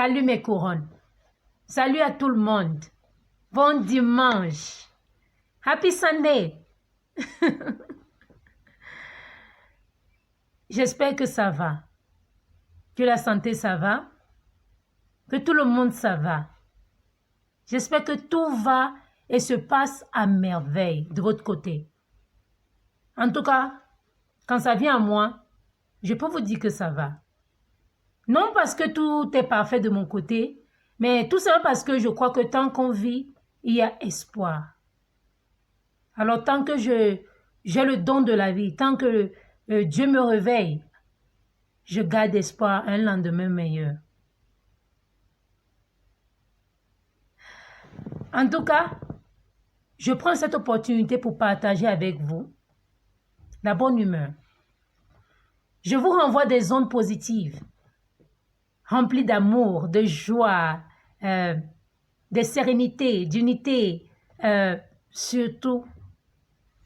Salut mes couronnes. Salut à tout le monde. Bon dimanche. Happy Sunday. J'espère que ça va. Que la santé ça va. Que tout le monde ça va. J'espère que tout va et se passe à merveille de votre côté. En tout cas, quand ça vient à moi, je peux vous dire que ça va. Non parce que tout est parfait de mon côté, mais tout simplement parce que je crois que tant qu'on vit, il y a espoir. Alors tant que j'ai le don de la vie, tant que Dieu me réveille, je garde espoir un lendemain meilleur. En tout cas, je prends cette opportunité pour partager avec vous la bonne humeur. Je vous renvoie des ondes positives, remplies d'amour, de joie, de sérénité, d'unité, surtout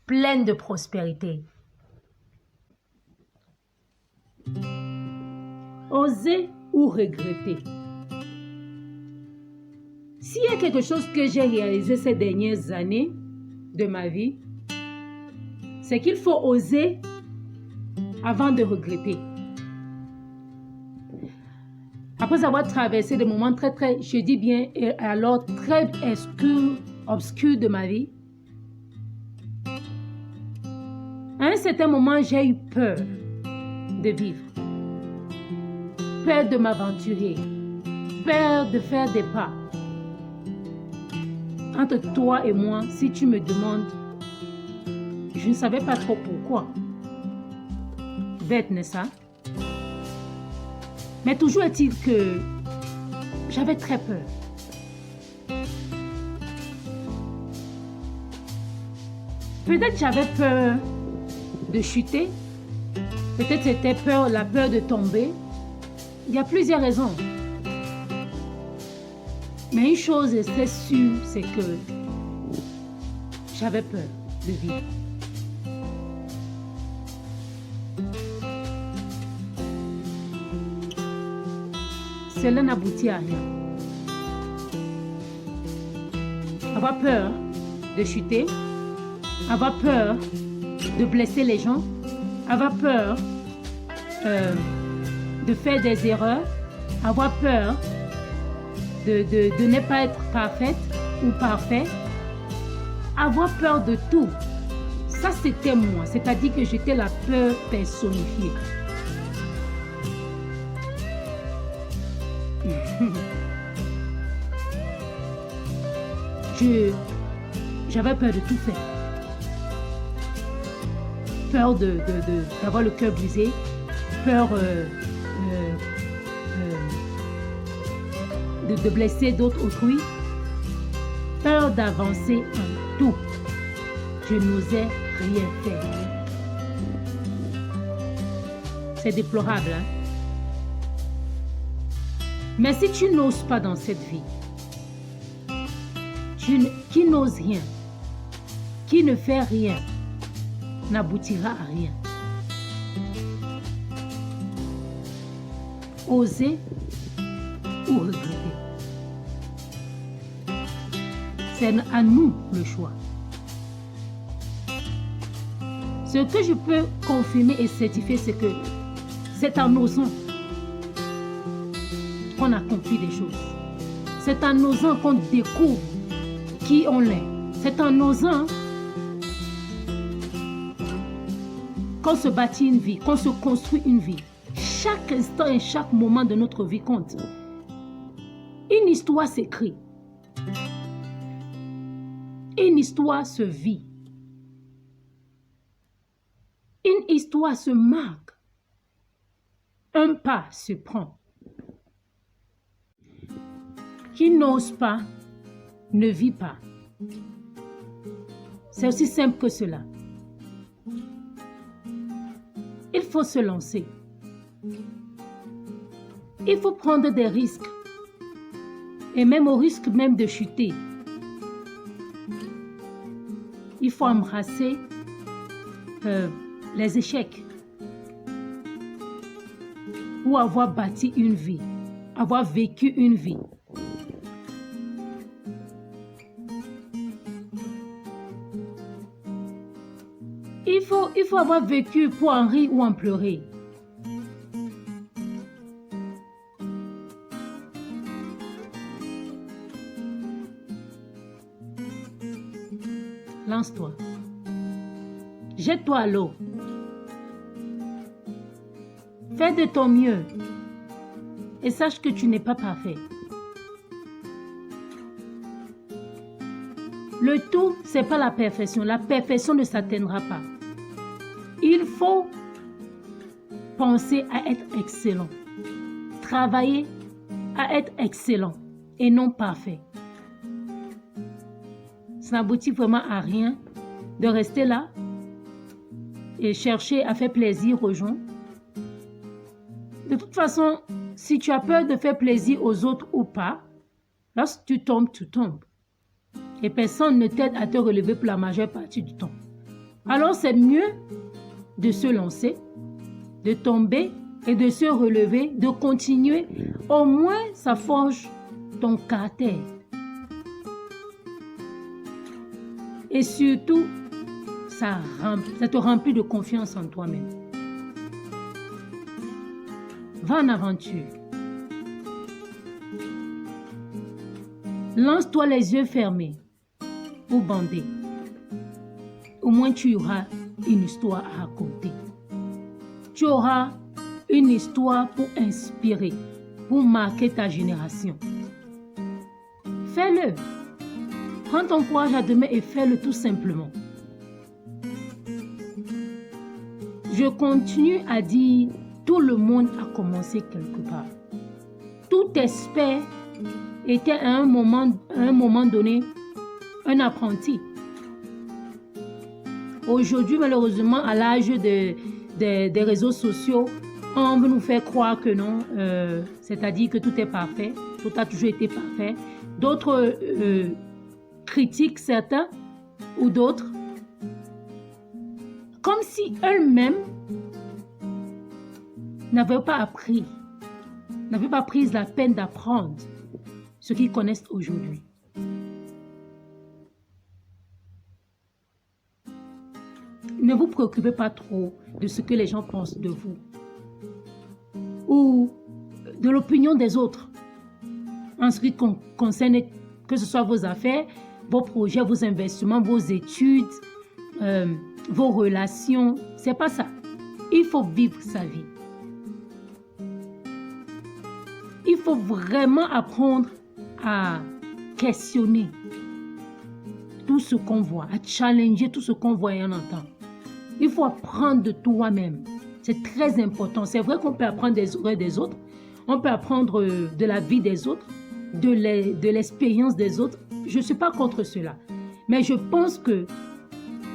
pleine de prospérité. Oser ou regretter. S'il y a quelque chose que j'ai réalisé ces dernières années de ma vie, c'est qu'il faut oser avant de regretter. Après avoir traversé des moments très, je dis bien, alors très obscurs de ma vie, à un certain moment, j'ai eu peur de vivre, peur de m'aventurer, peur de faire des pas. Entre toi et moi, si tu me demandes, je ne savais pas trop pourquoi. Bête, n'est-ce pas? Mais toujours est-il que j'avais très peur. Peut-être j'avais peur de chuter. Peut-être c'était la peur de tomber. Il y a plusieurs raisons. Mais une chose est sûre, c'est que j'avais peur de vivre. Cela n'aboutit à rien. Avoir peur de chuter, avoir peur de blesser les gens, avoir peur de faire des erreurs, avoir peur de ne pas être parfaite ou parfait, avoir peur de tout. Ça, c'était moi. C'est-à-dire que j'étais la peur personnifiée. J'avais peur de tout faire. Peur d'avoir le cœur brisé, peur de blesser d'autres autrui, peur d'avancer en tout. Je n'osais rien faire. C'est déplorable, hein? Mais si tu n'oses pas dans cette vie, qui n'ose rien, qui ne fait rien, n'aboutira à rien. Oser ou regretter. C'est à nous le choix. Ce que je peux confirmer et certifier, c'est que c'est en osant qu'on accomplit des choses. C'est en osant qu'on découvre qui on est. C'est en osant qu'on se bâtit une vie, qu'on se construit une vie. Chaque instant et chaque moment de notre vie compte. Une histoire s'écrit. Une histoire se vit. Une histoire se marque. Un pas se prend. Qui n'ose pas ne vit pas. C'est aussi simple que cela. Il faut se lancer. Il faut prendre des risques. Et même au risque même de chuter. Il faut embrasser les échecs. Pour avoir bâti une vie. avoir vécu une vie. Il faut avoir vécu pour en rire ou en pleurer. Lance-toi. Jette-toi à l'eau. Fais de ton mieux. Et sache que tu n'es pas parfait. Le tout, ce n'est pas la perfection. La perfection ne s'atteindra pas. Il faut penser à être excellent. Travailler à être excellent et non parfait. Ça n'aboutit vraiment à rien de rester là et chercher à faire plaisir aux gens. De toute façon, si tu as peur de faire plaisir aux autres ou pas, lorsque tu tombes, tu tombes. Et personne ne t'aide à te relever pour la majeure partie du temps. Alors c'est mieux de se lancer, de tomber et de se relever, de continuer. Au moins, ça forge ton caractère. Et surtout, ça te remplit de confiance en toi-même. Va en aventure. Lance-toi les yeux fermés ou bandés. Au moins, tu auras une histoire à raconter. Tu auras une histoire pour inspirer, pour marquer ta génération. Fais-le. Prends ton courage à deux mains et fais-le tout simplement. Je continue à dire, tout le monde a commencé quelque part. Tout expert était à un moment donné un apprenti. Aujourd'hui, malheureusement, à l'âge des réseaux sociaux, on veut nous faire croire que non, c'est-à-dire que tout est parfait, tout a toujours été parfait. D'autres critiquent certains ou d'autres, comme si eux-mêmes n'avaient pas pris la peine d'apprendre ce qu'ils connaissent aujourd'hui. Ne vous préoccupez pas trop de ce que les gens pensent de vous ou de l'opinion des autres en ce qui concerne que ce soit vos affaires, vos projets, vos investissements, vos études, vos relations. C'est pas ça. Il faut vivre sa vie. Il faut vraiment apprendre à questionner tout ce qu'on voit, à challenger tout ce qu'on voit et on entend. Il faut apprendre de toi-même. C'est très important. C'est vrai qu'on peut apprendre des oreilles des autres. On peut apprendre de la vie des autres, de l'expérience des autres. Je ne suis pas contre cela. Mais je pense que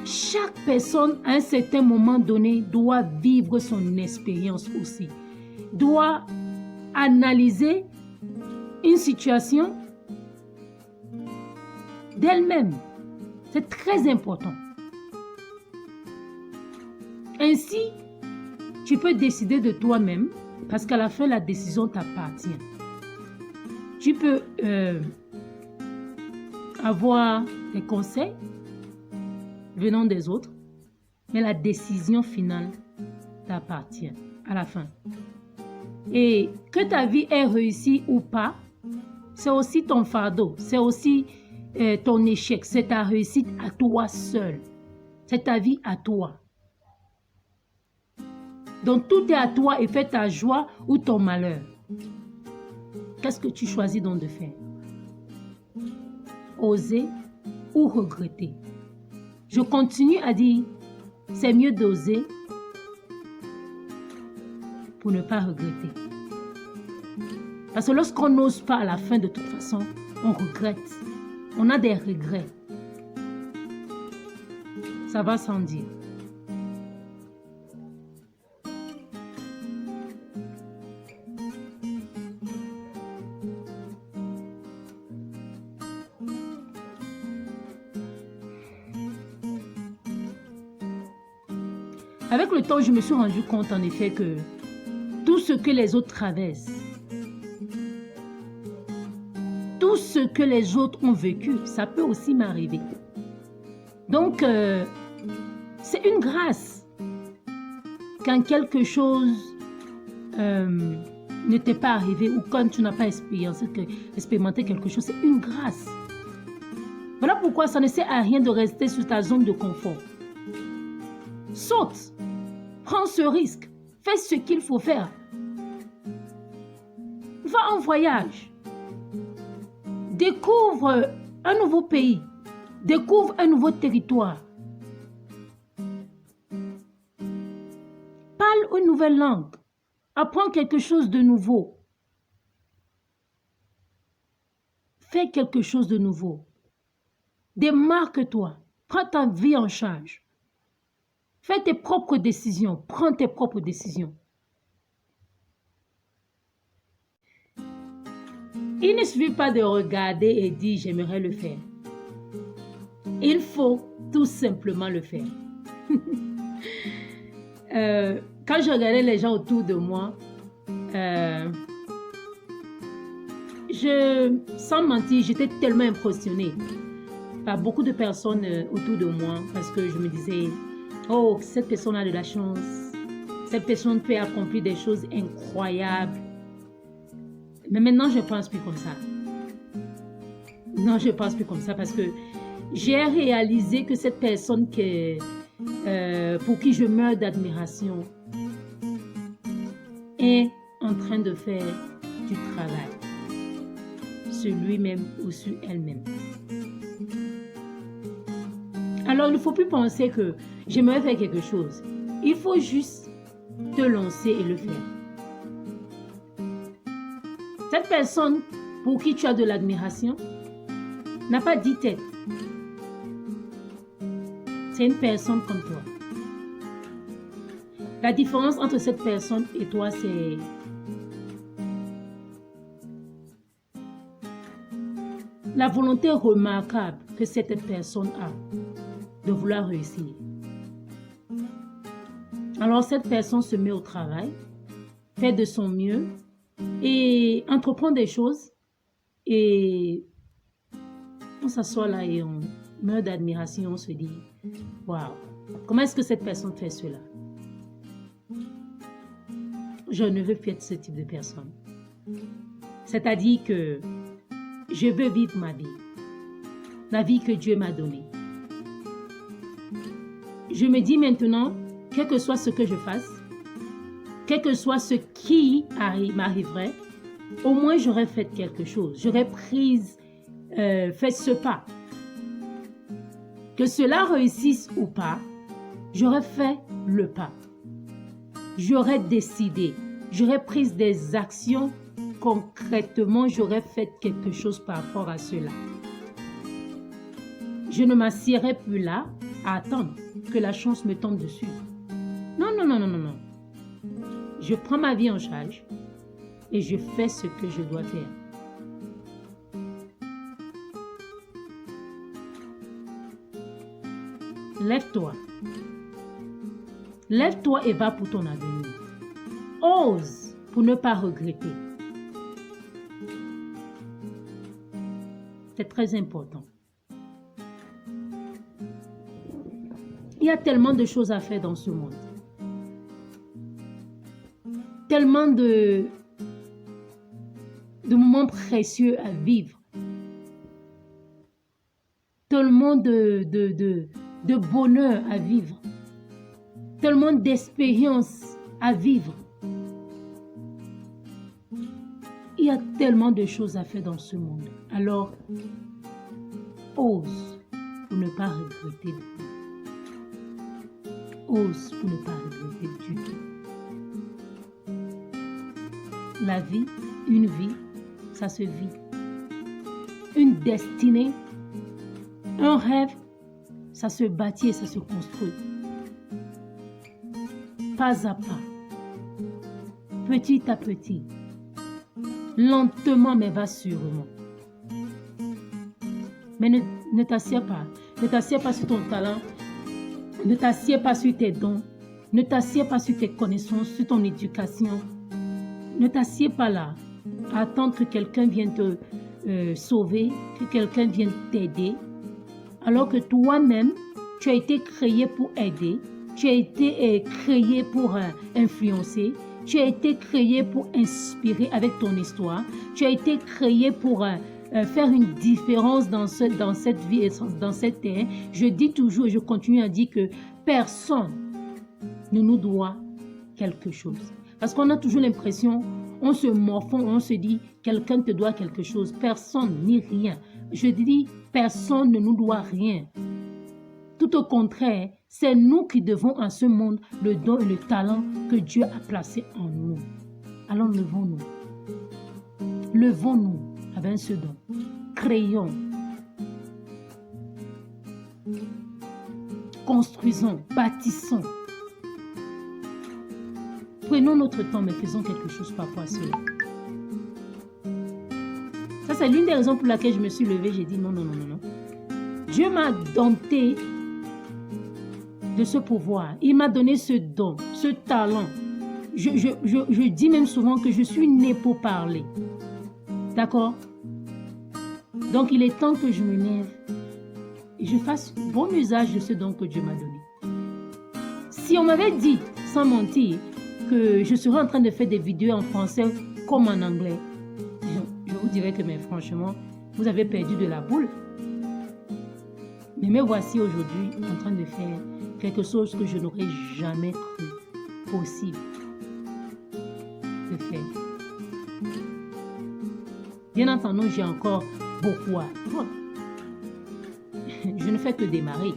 chaque personne, à un certain moment donné, doit vivre son expérience aussi. Doit analyser une situation d'elle-même. C'est très important. Ainsi, tu peux décider de toi-même parce qu'à la fin, la décision t'appartient. Tu peux avoir des conseils venant des autres, mais la décision finale t'appartient à la fin. Et que ta vie ait réussi ou pas, c'est aussi ton fardeau, c'est aussi ton échec, c'est ta réussite à toi seul. C'est ta vie à toi. Donc tout est à toi et fais ta joie ou ton malheur. Qu'est-ce que tu choisis donc de faire? Oser ou regretter? Je continue à dire, c'est mieux d'oser pour ne pas regretter. Parce que lorsqu'on n'ose pas à la fin, de toute façon, on regrette. On a des regrets. Ça va sans dire. Avec le temps, je me suis rendu compte en effet que tout ce que les autres traversent, tout ce que les autres ont vécu, ça peut aussi m'arriver. Donc, c'est une grâce quand quelque chose ne t'est pas arrivé ou quand tu n'as pas expérimenté quelque chose, c'est une grâce. Voilà pourquoi ça ne sert à rien de rester sur ta zone de confort. Saute, prends ce risque, fais ce qu'il faut faire. Va en voyage. Découvre un nouveau pays. Découvre un nouveau territoire. Parle une nouvelle langue. Apprends quelque chose de nouveau. Fais quelque chose de nouveau. Démarque-toi. Prends ta vie en charge. Fais tes propres décisions. Prends tes propres décisions. Il ne suffit pas de regarder et dire « j'aimerais le faire ». Il faut tout simplement le faire. Quand je regardais les gens autour de moi, sans mentir, j'étais tellement impressionnée par beaucoup de personnes autour de moi parce que je me disais « oh, cette personne a de la chance, cette personne peut accomplir des choses incroyables ». Mais maintenant, je ne pense plus comme ça. Non, je ne pense plus comme ça parce que j'ai réalisé que cette personne pour qui je meurs d'admiration est en train de faire du travail sur lui-même ou sur elle-même. Alors, il ne faut plus penser que j'aimerais faire quelque chose. Il faut juste te lancer et le faire. Cette personne pour qui tu as de l'admiration n'a pas 10 têtes. C'est une personne comme toi. La différence entre cette personne et toi, c'est la volonté remarquable que cette personne a de vouloir réussir. Alors cette personne se met au travail, fait de son mieux et entreprend des choses et on s'assoit là et on meurt d'admiration, on se dit waouh, comment est-ce que cette personne fait cela? Je ne veux plus être ce type de personne. C'est-à-dire que je veux vivre ma vie, la vie que Dieu m'a donnée. Je me dis maintenant, quel que soit ce que je fasse, quel que soit ce qui m'arriverait, au moins j'aurais fait quelque chose, j'aurais fait ce pas. Que cela réussisse ou pas, j'aurais fait le pas. J'aurais décidé, j'aurais pris des actions concrètement, j'aurais fait quelque chose par rapport à cela. Je ne m'assierai plus là à attendre que la chance me tombe dessus. Non, non, non, non, non, non. Je prends ma vie en charge et je fais ce que je dois faire. Lève-toi. Lève-toi et va pour ton avenir. Ose pour ne pas regretter. C'est très important. Il y a tellement de choses à faire dans ce monde. Tellement de moments précieux à vivre. Tellement de bonheur à vivre. Tellement d'expériences à vivre. Il y a tellement de choses à faire dans ce monde. Alors, ose pour ne pas regretter. Ose pour ne pas regretter du tout. La vie, une vie, ça se vit. Une destinée, un rêve, ça se bâtit et ça se construit. Pas à pas, petit à petit, lentement mais va sûrement. Mais ne t'assieds pas. Ne t'assieds pas sur ton talent. Ne t'assieds pas sur tes dons. Ne t'assieds pas sur tes connaissances, sur ton éducation. Ne t'assieds pas là à attendre que quelqu'un vienne te sauver, que quelqu'un vienne t'aider, alors que toi-même, tu as été créé pour aider, tu as été créé pour influencer, tu as été créé pour inspirer avec ton histoire, tu as été créé pour faire une différence dans cette vie et dans cette terre. Je dis toujours et je continue à dire que personne ne nous doit quelque chose. Parce qu'on a toujours l'impression, on se morfond, on se dit, quelqu'un te doit quelque chose. Personne ni rien. Je dis, personne ne nous doit rien. Tout au contraire, c'est nous qui devons à ce monde le don et le talent que Dieu a placé en nous. Alors levons-nous. Levons-nous avec ce don. Créons. Construisons, bâtissons. Prenons notre temps, mais faisons quelque chose par rapport à cela. Ça, c'est l'une des raisons pour laquelle je me suis levée. J'ai dit non, non, non, non, non. Dieu m'a dompté de ce pouvoir. Il m'a donné ce don, ce talent. Je dis même souvent que je suis née pour parler. D'accord? Donc, il est temps que je me lève et je fasse bon usage de ce don que Dieu m'a donné. Si on m'avait dit, sans mentir, que je serais en train de faire des vidéos en français comme en anglais, je vous dirais que, mais franchement, vous avez perdu de la boule. Mais me voici aujourd'hui en train de faire quelque chose que je n'aurais jamais cru possible de faire. Bien entendu, j'ai encore beaucoup à apprendre. Je ne fais que démarrer.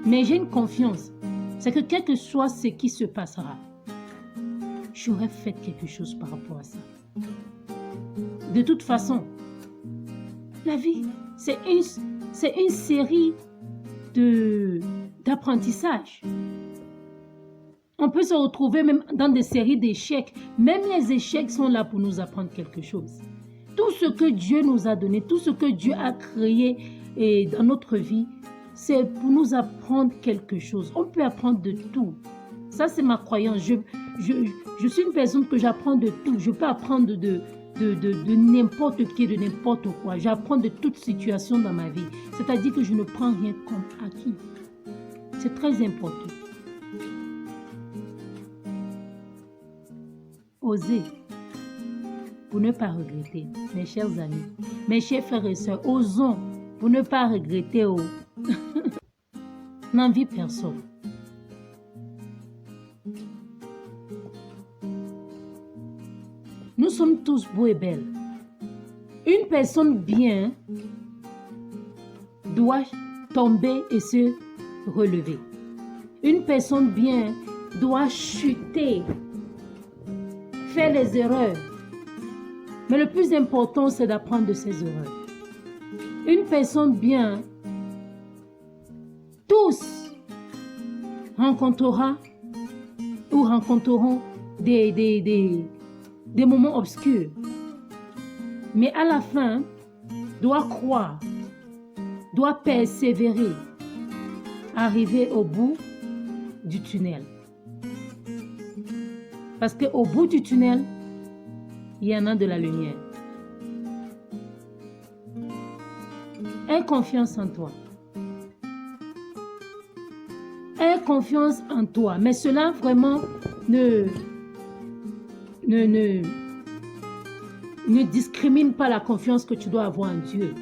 Mais j'ai une confiance. C'est que quel que soit ce qui se passera, j'aurais fait quelque chose par rapport à ça. De toute façon, la vie, c'est une série d'apprentissage. On peut se retrouver même dans des séries d'échecs. Même les échecs sont là pour nous apprendre quelque chose. Tout ce que Dieu nous a donné, tout ce que Dieu a créé dans notre vie, c'est pour nous apprendre quelque chose. On peut apprendre de tout. Ça, c'est ma croyance. Je suis une personne que j'apprends de tout. Je peux apprendre de n'importe qui, de n'importe quoi. J'apprends de toute situation dans ma vie. C'est-à-dire que je ne prends rien comme acquis. C'est très important. Osez pour ne pas regretter. Mes chers amis, mes chers frères et sœurs, osons pour ne pas regretter. N'envie personne. Nous sommes tous beaux et belles. Une personne bien doit tomber et se relever. Une personne bien doit chuter, faire les erreurs. Mais le plus important, c'est d'apprendre de ses erreurs. Une personne bien, tous rencontreront des moments obscurs. Mais à la fin, doit croire, doit persévérer, arriver au bout du tunnel. Parce qu'au bout du tunnel, il y en a de la lumière. Aie confiance en toi. Aie confiance en toi. Mais cela vraiment ne discrimine pas la confiance que tu dois avoir en Dieu.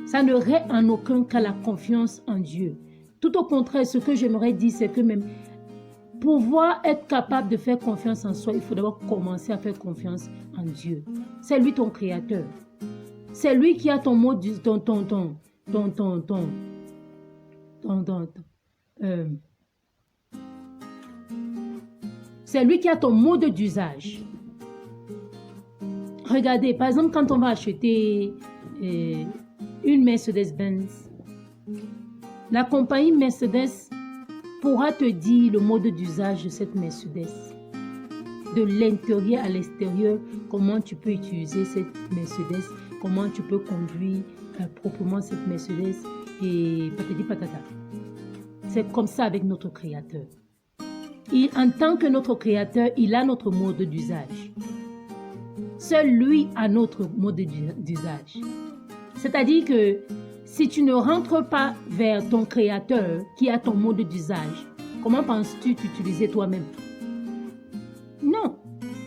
Ça ne reste en aucun cas la confiance en Dieu. Tout au contraire, ce que j'aimerais dire, c'est que même pouvoir être capable de faire confiance en soi, il faut d'abord commencer à faire confiance en Dieu. C'est lui ton créateur. C'est lui qui a ton mot, c'est lui qui a ton mode d'usage. Regardez, par exemple, quand on va acheter une Mercedes-Benz, la compagnie Mercedes pourra te dire le mode d'usage de cette Mercedes. De l'intérieur à l'extérieur, comment tu peux utiliser cette Mercedes, comment tu peux conduire proprement cette Mercedes et patati patata. C'est comme ça avec notre Créateur. En tant que notre Créateur, il a notre mode d'usage. Seul lui a notre mode d'usage. C'est-à-dire que si tu ne rentres pas vers ton créateur qui a ton mode d'usage, comment penses-tu t'utiliser toi-même? Non.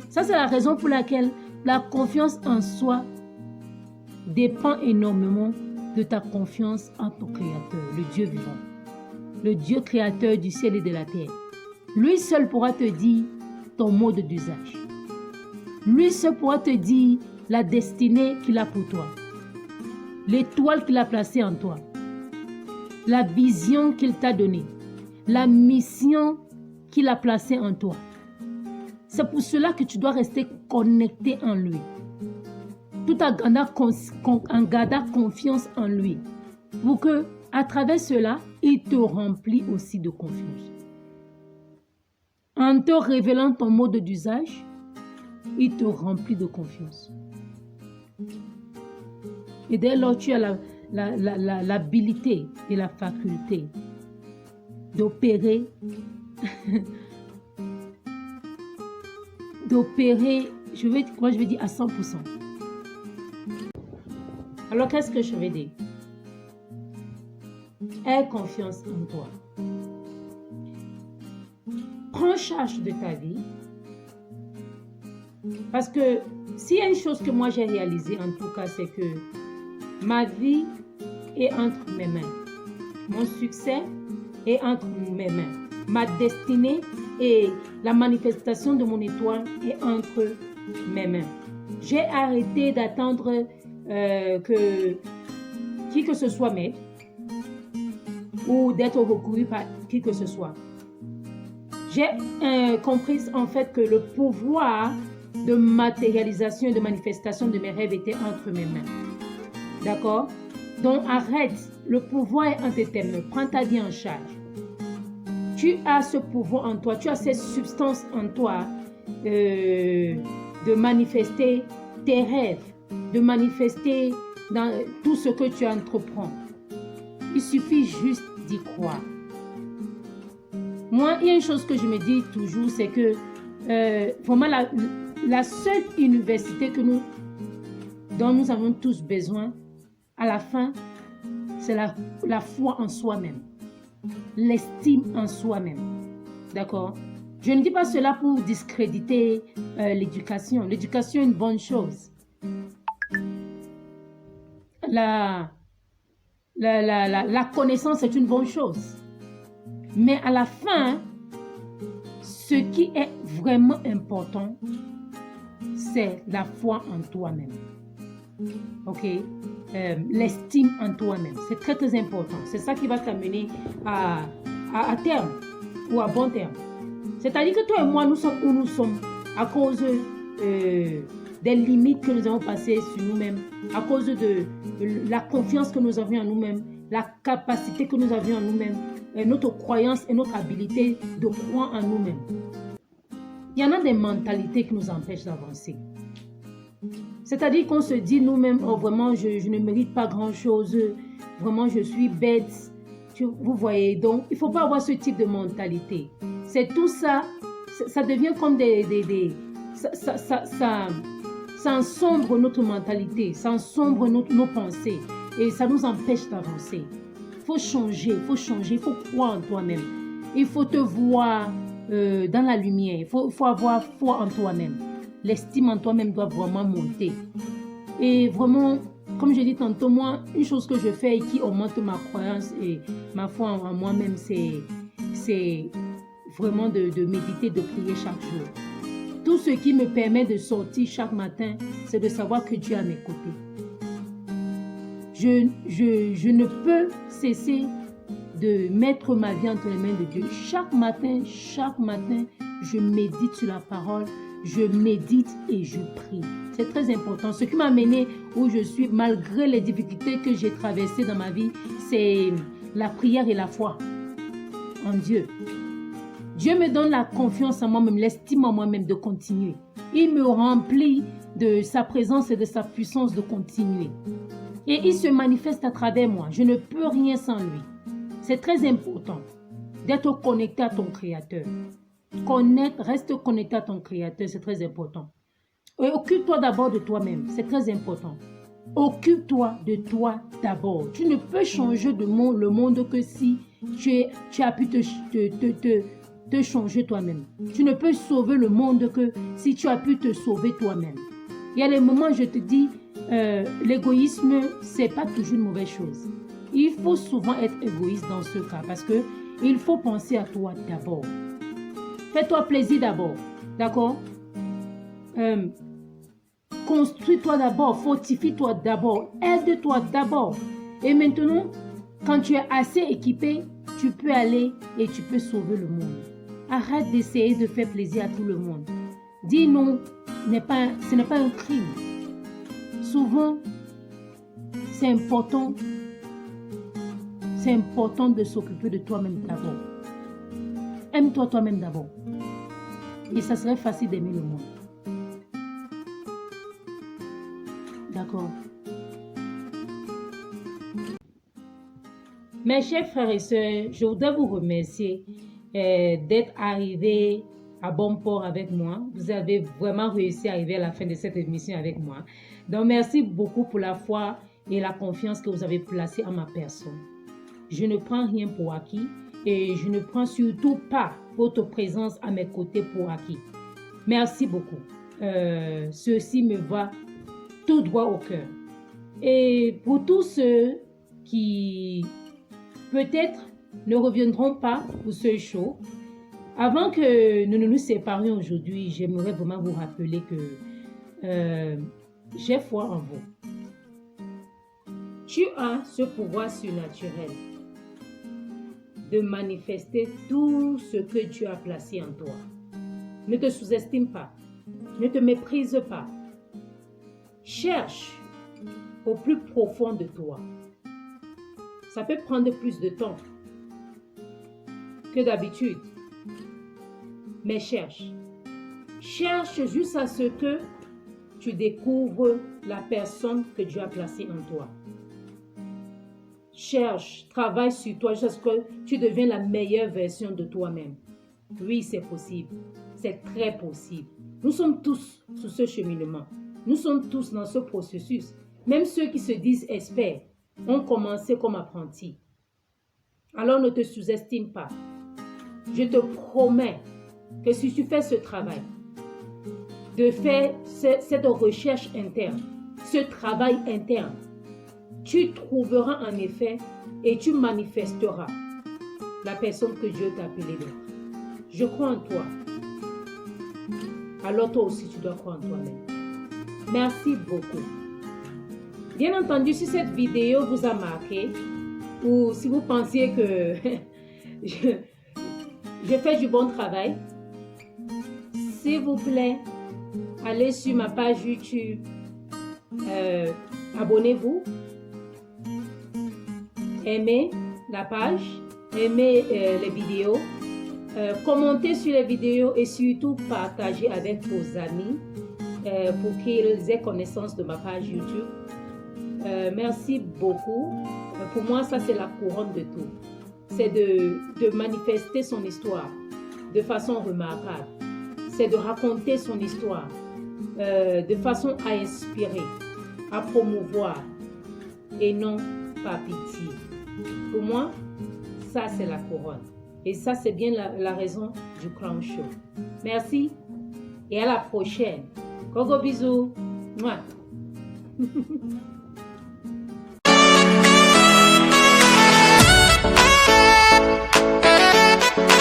Ça, c'est la raison pour laquelle la confiance en soi dépend énormément de ta confiance en ton créateur, le Dieu vivant, le Dieu créateur du ciel et de la terre. Lui seul pourra te dire ton mode d'usage. Lui seul pourra te dire la destinée qu'il a pour toi, l'étoile qu'il a placée en toi, la vision qu'il t'a donnée, la mission qu'il a placée en toi. C'est pour cela que tu dois rester connecté en lui, tout en gardant confiance en lui, pour que, à travers cela, il te remplit aussi de confiance. En te révélant ton mode d'usage, il te remplit de confiance. Et dès lors, tu as l'habilité et la faculté d'opérer je vais dire à 100%. Alors, qu'est-ce que je vais dire? Aie confiance en toi. Prends charge de ta vie. Parce que s'il y a une chose que moi j'ai réalisée, en tout cas, c'est que ma vie est entre mes mains. Mon succès est entre mes mains. Ma destinée et la manifestation de mon étoile est entre mes mains. J'ai arrêté d'attendre que qui que ce soit m'aide ou d'être recouru par qui que ce soit. J'ai compris en fait que le pouvoir de matérialisation et de manifestation de mes rêves était entre mes mains. D'accord? Donc arrête, le pouvoir est entre tes mains. Prends ta vie en charge. Tu as ce pouvoir en toi, tu as cette substance en toi de manifester tes rêves, de manifester dans tout ce que tu entreprends. Il suffit juste d'y croire. Moi, il y a une chose que je me dis toujours, c'est que vraiment la seule université dont nous avons tous besoin, à la fin, c'est la foi en soi-même, l'estime en soi-même. D'accord? Je ne dis pas cela pour discréditer l'éducation. L'éducation est une bonne chose. La connaissance est une bonne chose. Mais à la fin, ce qui est vraiment important, c'est la foi en toi-même. Ok? L'estime en toi-même. C'est très, très important. C'est ça qui va t'amener à terme ou à bon terme. C'est-à-dire que toi et moi, nous sommes où nous sommes à cause des limites que nous avons passées sur nous-mêmes, à cause de la confiance que nous avions en nous-mêmes, la capacité que nous avions en nous-mêmes, notre croyance et notre habilité de croire en nous-mêmes. Il y en a des mentalités qui nous empêchent d'avancer. C'est-à-dire qu'on se dit nous-mêmes, oh vraiment, je ne mérite pas grand-chose, vraiment, je suis bête. Vous voyez, donc, il ne faut pas avoir ce type de mentalité. C'est tout ça, ça devient comme ça ensombre notre mentalité, ça ensombre nos pensées et ça nous empêche d'avancer. Il faut changer, il faut croire en toi-même. Il faut te voir dans la lumière, il faut avoir foi en toi-même. L'estime en toi-même doit vraiment monter. Et vraiment, comme je dis tantôt, moi, une chose que je fais et qui augmente ma croyance et ma foi en moi-même, c'est vraiment de méditer, de prier chaque jour. Tout ce qui me permet de sortir chaque matin, c'est de savoir que Dieu est à mes côtés. Je ne peux cesser de mettre ma vie entre les mains de Dieu. Chaque matin, je médite sur la parole, je médite et je prie. C'est très important. Ce qui m'a amené où je suis, malgré les difficultés que j'ai traversées dans ma vie, c'est la prière et la foi en Dieu. Dieu me donne la confiance en moi-même, l'estime en moi-même de continuer. Il me remplit de sa présence et de sa puissance de continuer. Et il se manifeste à travers moi. Je ne peux rien sans lui. C'est très important d'être connecté à ton Créateur. Reste connecté à ton Créateur, c'est très important. Occupe-toi d'abord de toi-même. C'est très important. Occupe-toi de toi d'abord. Tu ne peux changer le monde que si tu as pu te changer toi-même. Tu ne peux sauver le monde que si tu as pu te sauver toi-même. Il y a les moments où je te dis, l'égoïsme, c'est pas toujours une mauvaise chose. Il faut souvent être égoïste dans ce cas parce que il faut penser à toi d'abord. Fais-toi plaisir d'abord. D'accord? Construis-toi d'abord, fortifie-toi d'abord, aide-toi d'abord. Et maintenant, quand tu es assez équipé, tu peux aller et tu peux sauver le monde. Arrête d'essayer de faire plaisir à tout le monde. Dis non, ce n'est pas un crime. Souvent, c'est important de s'occuper de toi-même d'abord. Aime-toi toi-même d'abord. Et ça serait facile d'aimer le monde. D'accord. Mes chers frères et sœurs, je voudrais vous remercier d'être arrivés à bon port avec moi. Vous avez vraiment réussi à arriver à la fin de cette émission avec moi. Donc, merci beaucoup pour la foi et la confiance que vous avez placée en ma personne. Je ne prends rien pour acquis et je ne prends surtout pas votre présence à mes côtés pour acquis. Merci beaucoup. Ceci me va tout droit au cœur. Et pour tous ceux qui peut-être ne reviendront pas pour ce show, avant que nous ne nous séparions aujourd'hui, j'aimerais vraiment vous rappeler que j'ai foi en vous. Tu as ce pouvoir surnaturel de manifester tout ce que Dieu a placé en toi. Ne te sous-estime pas, ne te méprise pas. Cherche au plus profond de toi. Ça peut prendre plus de temps que d'habitude, mais cherche. Cherche jusqu'à ce que tu découvres la personne que Dieu a placée en toi. Cherche, travaille sur toi jusqu'à ce que tu deviennes la meilleure version de toi-même. Oui, c'est possible. C'est très possible. Nous sommes tous sur ce cheminement. Nous sommes tous dans ce processus. Même ceux qui se disent experts ont commencé comme apprentis. Alors ne te sous-estime pas. Je te promets que si tu fais ce travail, de faire cette recherche interne, ce travail interne, tu trouveras en effet et tu manifesteras la personne que Dieu t'a appelée d'être. Je crois en toi. Alors toi aussi, tu dois croire en toi-même. Merci beaucoup. Bien entendu, si cette vidéo vous a marqué ou si vous pensiez que je fais du bon travail, s'il vous plaît, allez sur ma page YouTube, abonnez-vous, aimez la page, aimez les vidéos, commentez sur les vidéos et surtout partagez avec vos amis pour qu'ils aient connaissance de ma page YouTube. Merci beaucoup. Pour moi, ça c'est la couronne de tout. C'est de manifester son histoire de façon remarquable. C'est de raconter son histoire de façon à inspirer, à promouvoir et non par pitié. Pour moi, ça c'est la couronne. Et ça c'est bien la raison du Crown Show. Merci et à la prochaine. Gogo bisous. Mouah.